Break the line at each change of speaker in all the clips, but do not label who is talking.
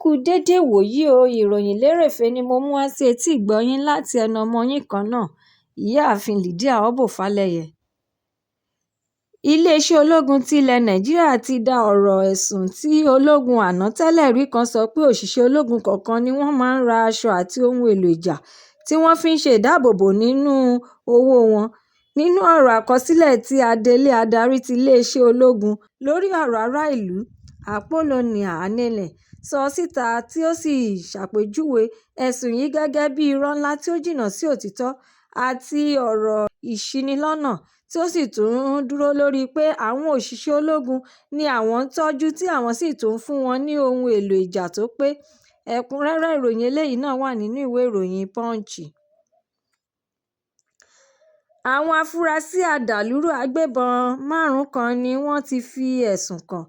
kú déédé wòyí o, ìròyìn lérèfé ni mo mú wá sí etí ìgbọ́-yín láti ẹnu ọmọ yín kan náà, ìyáàfin Lydia Ọbọ́falẹ́yẹ. Iléeṣẹ́ ológun ti ilẹ̀ Nàìjíríà ti dá ọ̀rọ̀ ẹ̀sùn tí ológun àná tẹ́lẹ̀ rí kan sọ pé òṣìṣẹ́ ológun kọ̀ọ̀kan ni wọ́n máa ń ra aṣọ àti ohun èlò ìjà tí wọ́n fi ń ṣe ìdáàbòbò nínú owó wọn. Nínú ọ̀rọ̀ àkọsílẹ̀ tí adelé adarí ti iléeṣẹ́ ológun lórí ọ̀rọ̀ ará ìlú, Apollonia Anene, sọ síta tí ó sì ṣàpèjúwe ẹ̀sùn yìí gẹ́gẹ́ bí irọ́ ńlá tí ó jìnnà sí òtítọ́ àti ọ̀rọ̀ ìṣinilọ́nà, tí ó sì tún dúró lórí pé àwọn òṣìṣẹ́ ológun ni àwọn ń tọ́jú tí àwọn sì tún fún wọn ní ohun èlò ìjà tó pé. Ẹ̀kúnrẹ́rẹ́ ìròyìn eléyìí náà wà nínú ìwé ìròyìn Punch. Àwọn afurasí àdàlúrú agbébọn 5 kan ni wọ́n ti fi ẹ̀sùn kàn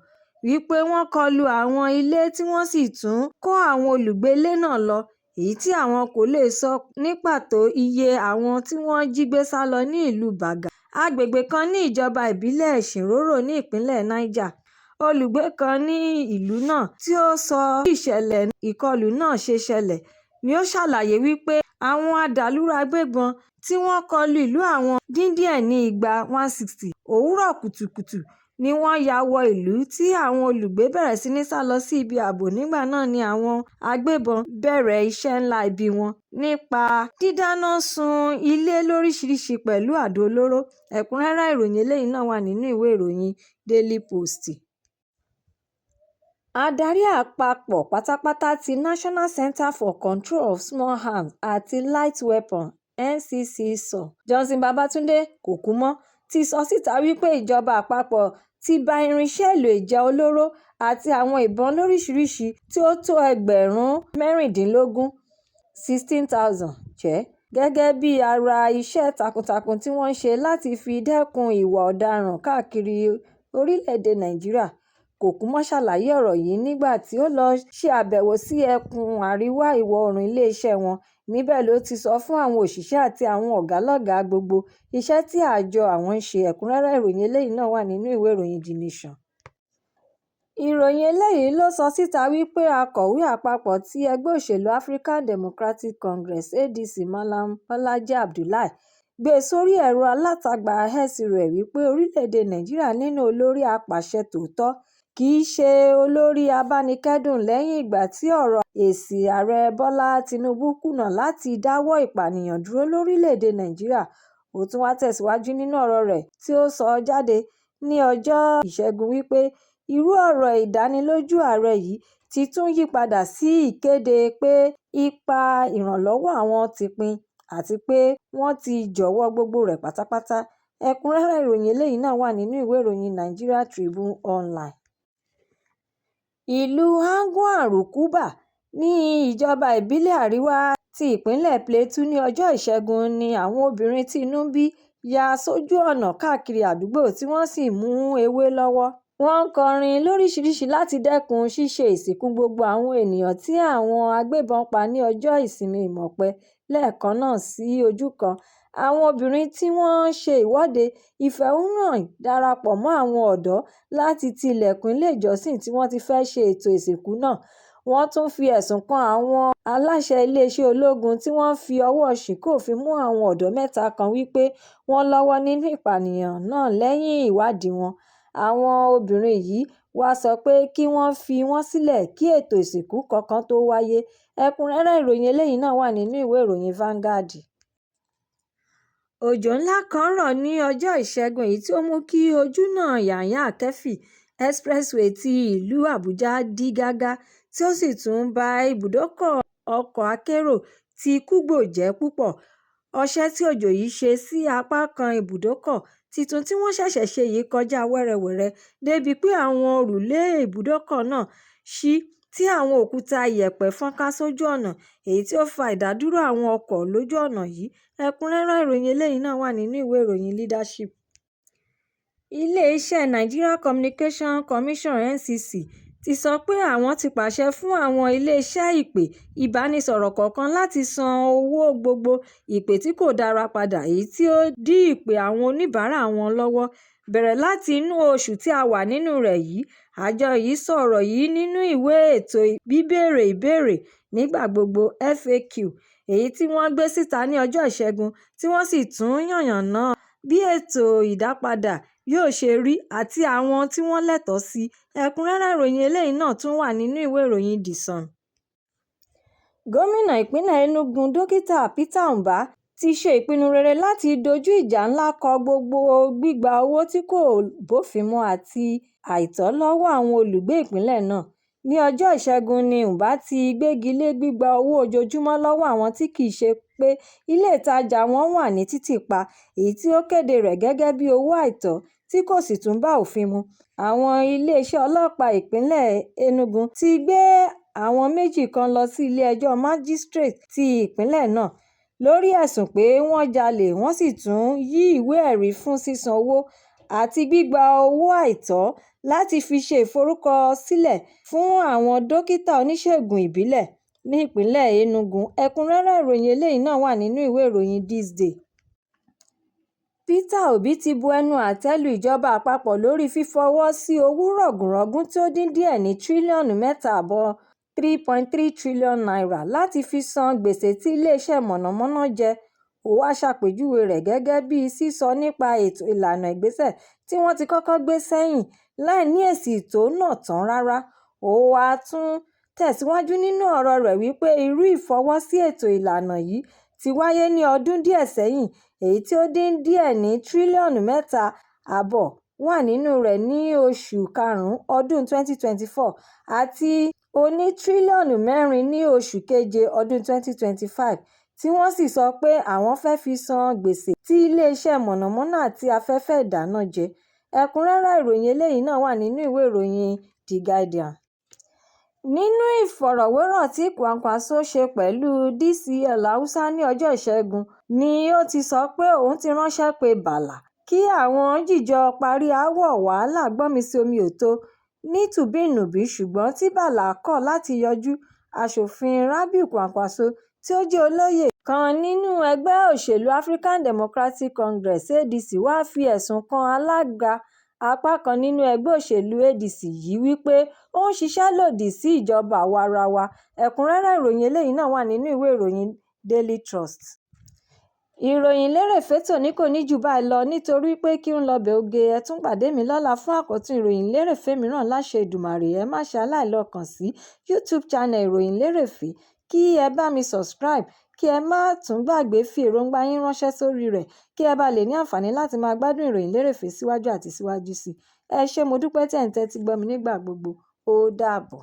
wípé wọ́n kọlu àwọn ilé tí wọ́n sì tún kó àwọn olùgbé ilé náà lọ, èyí tí àwọn kò lè sọ ní pàtó iye àwọn tí wọ́n jí gbé sálọ ní ìlú Baga, agbègbè kan ní ìjọba ìbílẹ̀ Shiroro ní ìpínlẹ̀ Niger. Olùgbé kan ní ìlú náà tí ó sọ bí ìṣẹ̀lẹ̀ ìkọlù náà ṣe ṣẹlẹ̀ ni ó ṣàlàyé wípé àwọn àdàlúrú agbébọn tí wọ́n kọlu ìlú àwọn dín díẹ̀ ní igba 160. Òwúrọ̀ kùtùkùtù ni wọ́n ya wọ ìlú tí àwọn olùgbé bẹ̀rẹ̀ sí ní sálọ sí ibi ààbò. Nígbà náà ni àwọn agbébọn bẹ̀rẹ̀ iṣẹ́ ńlá ibi wọn nípa dídáná sun ilé lóríṣiríṣi pẹ̀lú àdó olóró. Ẹ̀kúnrẹ́rẹ́ ìròyìn eléyìí náà wà nínú ìwé ìròyìn Daily Post. Adarí àpapọ̀ pátápátá ti National Center for Control of Small Arms àti Light Weapons NCCSO, Johnson Babatunde Kòkúmọ́, ti sọ síta wípé ìjọba àpapọ̀ ti ba irinṣẹ́ èlò ìjà olóró àti àwọn ìbọn lóríṣiríṣi tí ó tó ẹgbẹ̀rún 16,000 jẹ́ gẹ́gẹ́ bí ara iṣẹ́ takuntakun tí wọ́n ń ṣe láti fi dẹ́kun ìwà ọ̀daràn káàkiri orílẹ̀-èdè Nàìjíríà. Kòkúmọ́ ṣàlàyé ọ̀rọ̀ yìí nígbà tí ó lọ ṣe àbẹ̀wò sí ẹkùn àríwá ìwọ̀ oòrùn iléeṣẹ́ wọn. Níbẹ̀ ló ti sọ fún àwọn òṣìṣẹ́ àti àwọn ọ̀gá-lọ́gàá gbogbo iṣẹ́ tí àjọ àwọn ń ṣe. Ẹ̀kúnrẹ́rẹ́ ìròyìn eléyìí náà wà nínú ìwé ìròyìn The Nation. Ìròyìn eléyìí ló sọ síta wípé akọ̀wé àpapọ̀ ti ẹgbẹ́ òṣèlú African Democratic Congress (ADC) Mallam Bọ́lájí Abdullahi gbé sórí ẹ̀rọ alátagbà X rẹ̀ wípé orílẹ̀-èdè Nàìjíríà nílò olórí apàṣẹ tòótọ́, kì í ṣe olórí abánikẹ́dùn lẹ́yìn ìgbà tí ọ̀rọ̀ èsì ààrẹ Bọ́lá Tinubu kùnà láti dáwọ́ ìpànìyàn dúró lórílẹ̀-èdè Nàìjíríà. Ó tún wá tẹ̀síwájú nínú ọ̀rọ̀ rẹ̀ tí ó sọ jáde ní ọjọ́ Ìṣẹ́gun wípé irú ọ̀rọ̀ ìdánilójú ààrẹ yìí ti tún yípadà sí ìkéde pé ipa ìrànlọ́wọ́ àwọn ti pin àti pé wọ́n ti jọ̀wọ́ gbogbo rẹ̀ pátápátá. Ẹ̀kúnrẹ́rẹ́ ìròyìn eléyìí náà wà nínú ìwé ìròyìn Nigeria Tribune Online. Ìlú Vanguard ní ìjọba ìbílẹ̀ Àríwá ti ìpínlẹ̀ Plateau ní ọjọ́ Ìṣẹ́gun ni àwọn obìnrin tí inú ń bí ya sójú ọ̀nà káàkiri àdúgbò tí wọ́n sì mú ewé lọ́wọ́. Wọ́n ń kọrin lóríṣiríṣi láti dẹ́kun ṣíṣe ìsìnkú gbogbo àwọn ènìyàn tí àwọn agbébọn pa ní ọjọ́ ìsinmi ìmọ̀pẹ lẹ́ẹ̀kan náà sí ojú kan. Àwọn obìnrin tí wọ́n ń ṣe ìwọ́de ìfẹ̀hónúhàn darapọ̀ mọ́ àwọn ọ̀dọ́ láti ti ilẹ̀kùn ilé ìjọsìn tí wọ́n ti fẹ́ ṣe ètò ìsìnkú náà. Wọ́n tún fi ẹ̀sùn kan àwọn aláṣẹ iléeṣẹ́ ológun tí wọ́n fi ọwọ́ ṣìkún mú àwọn ọ̀dọ́ 3 kan wípé wọ́n lọ́wọ́ nínú ìpànìyàn náà lẹ́yìn ìwádìí wọn. Àwọn obìnrin yìí wá sọ pé kí wọ́n fi wọ́n sílẹ̀ kí ètò ìsìnkú kankan tó wáyé. Ẹ̀kúnrẹ́rẹ́ ìròyìn eléyìí náà wà nínú ìwé ìròyìn Vanguard. Òjò ńlá kan rọ̀ ní ọjọ́ Ìṣẹ́gun èyí tí ó mú kí ojúnà Yanya-Keffi Expressway ti ìlú Àbújá dí gágá tí ó sì tún ba ibùdókọ̀ ọkọ̀ akérò ti Kugbo jẹ́ púpọ̀. Ọṣẹ́ tí òjò yìí ṣe sí apá kan ibùdókọ̀ titun tí wọ́n ṣẹ̀ṣẹ̀ ṣe yìí kọjá wẹ́rẹ́wẹ́rẹ́ débi pé àwọn òrùlé ibùdókọ̀ náà ṣí tí àwọn òkúta iyẹ̀pẹ̀ fọ́nká sójú ọ̀nà, èyí tí ó fa ìdádúró àwọn ọkọ̀ lójú ọ̀nà yìí. Ẹ̀kúnrẹ́rẹ́ ìròyìn eléyìí náà wà nínú ìwé ìròyìn Leadership. Ilé-iṣẹ́ Nigeria Communication Commission (NCC) ti sọ pé àwọn ti pàṣẹ fún àwọn ilé-iṣẹ́ ìpè ìbánisọ̀rọ̀ kọ̀ọ̀kan láti san owó gbogbo ìpè tí kò dára padà, èyí tí ó dí ìpè àwọn oníbàárà wọn lọ́wọ́. Bẹ̀rẹ̀ láti inú oṣù tí a wà nínú rẹ̀ yìí, Àjọ yìí sọ̀rọ̀ yìí nínú ìwé ètò bíbèrè ìbéèrè nígbà gbogbo (FAQ) èyí tí wọ́n gbé síta ní ọjọ́ Ìṣẹ́gun, tí wọ́n sì tún yànnàná bí ètò ìdápadà yóò ṣe rí àti àwọn tí wọ́n lẹ́tọ̀ọ́ sí. Ẹ̀kúnrẹ́rẹ́ ìròyìn eléyìí náà tún wà nínú ìwé ìròyìn The Sun. Gómìnà ìpínlẹ̀ Enugu Dókítà Peter Mbah ti ṣe ìpinnu rere láti dojú ìjà ńlá kọ gbogbo gbígba owó tí kò bófin mu àti àìtọ́ lọ́wọ́ àwọn olùgbé ìpínlẹ̀ náà. Ní ọjọ́ Ìṣẹ́gun ni Mbah ti gbégi lé gbígba owó ojoojúmọ́ lọ́wọ́ àwọn tí kì í ṣe pé ilé ìtajà wọn wà ní títì pa, èyí tí ó kéde rẹ̀ gẹ́gẹ́ bí owó àìtọ́ tí kò sì tún bá òfin mu. Àwọn iléeṣẹ́ ọlọ́pàá ìpínlẹ̀ Enugu ti gbé àwọn méjì kan lọ sí ilé-ẹjọ́ májísírèètì ti ìpínlẹ̀ náà lórí ẹ̀sùn pé wọ́n jalè wọ́n sì tún yí ìwé-ẹ̀rí fún sísan owó àti gbígba owó àìtọ́ láti fi ṣe ìforúkọsílẹ̀ fún àwọn dókítà oníṣègùn ìbílẹ̀ ní ìpínlẹ̀ Enugu. Ẹ̀kúnrẹ́rẹ́ ìròyìn eléyìí náà wà nínú ìwé ìròyìn This Day. Peter Obi ti bu ẹnu àtẹ́ lu ìjọba àpapọ̀ lórí fífọwọ́ sí owó rọ̀gùnrọ̀gùn tó dín díẹ̀ ní tírílíọ̀nù 3.5 (3.3 trillion naira) láti fi san gbèsè tí iléeṣẹ́ mọ̀nàmọ́ná jẹ. Ó wá ṣàpèjúwe rẹ̀ gẹ́gẹ́ bí sísọ nípa ètò ìlànà ìgbésẹ̀ tí wọ́n ti kọ́kọ́ gbé sẹ́yìn láì ní èsì tó náà tán rárá. Ó wá tún tẹ̀síwájú nínú ọ̀rọ̀ rẹ̀ wípé irú ìfọwọ́sí ètò ìlànà yìí ti wáyé ní ọdún díẹ̀ sẹ́yìn, èyí tí ó dín díẹ̀ ní tírílíọ̀nù 3.5 wà nínú rẹ̀ ní oṣù karùn-ún ọdún 2024 àti oní tírílíọ̀nù 4 ní oṣù keje ọdún 2025, tí wọ́n sì sọ pé àwọn fẹ́ fi san gbèsè tí iléeṣẹ́ mọ̀nàmọ́ná àti afẹ́fẹ́ ìdáná jẹ. Ẹ̀kúnrẹ́rẹ́ ìròyìn eléyìí náà wà nínú ìwé ìròyìn The Guardian. Nínú ìfọ̀rọ̀wérọ̀ tí Kwankwaso ṣe pẹ̀lú DCL Hausa ní ọjọ́ Ìṣẹ́gun ni ó ti sọ pé òun ti ránṣẹ́ pé Bala kí àwọn jìjọ parí aáwọ̀ wàhálà gbọ́nmi-sí-omi-ò-tó ní tùbí-ìnùbí, ṣùgbọ́n tí Bala kọ̀ láti yọjú. Aṣòfin Rabiu Kwankwaso tí ó jẹ́ olóyè kan nínú ẹgbẹ́ òṣèlú African Democratic Congress (ADC) wá fi ẹ̀sùn kan alága apá kan nínú ẹgbẹ́ òṣèlú ADC yìí wípé ó ń ṣiṣẹ́ lòdì sí ìjọba àwa-arawa. Ẹ̀kúnrẹ́rẹ́ ìròyìn eléyìí náà wà nínú ìwé ìròyìn Daily Trust. Ìròyìn Lerefe Toni kò ní jù báyìí lọ nítorí pé kí n lọ bẹ̀ oge. Ẹ tún pàdé mi lọ́la fún àkọ́tún ìròyìn Lerefe mìíràn láṣẹ Èdùmàrè. Ẹ má ṣe aláìlọ kàn sí YouTube channel Ìròyìn Lerefe kí ẹ bá mi subscribe, kí ẹ má tún gbàgbé fi èròǹgbà yín ránṣẹ́ sórí rẹ̀ kí ẹ bá lè ní àǹfààní láti máa gbádùn ìròyìn Lerefe síwájú àti síwájú sí i. Ẹ ṣé mo dúpẹ́ tí ẹ̀ ń tẹ́tí gbọ́ mi nígbà gbogbo. Ó dàbọ̀.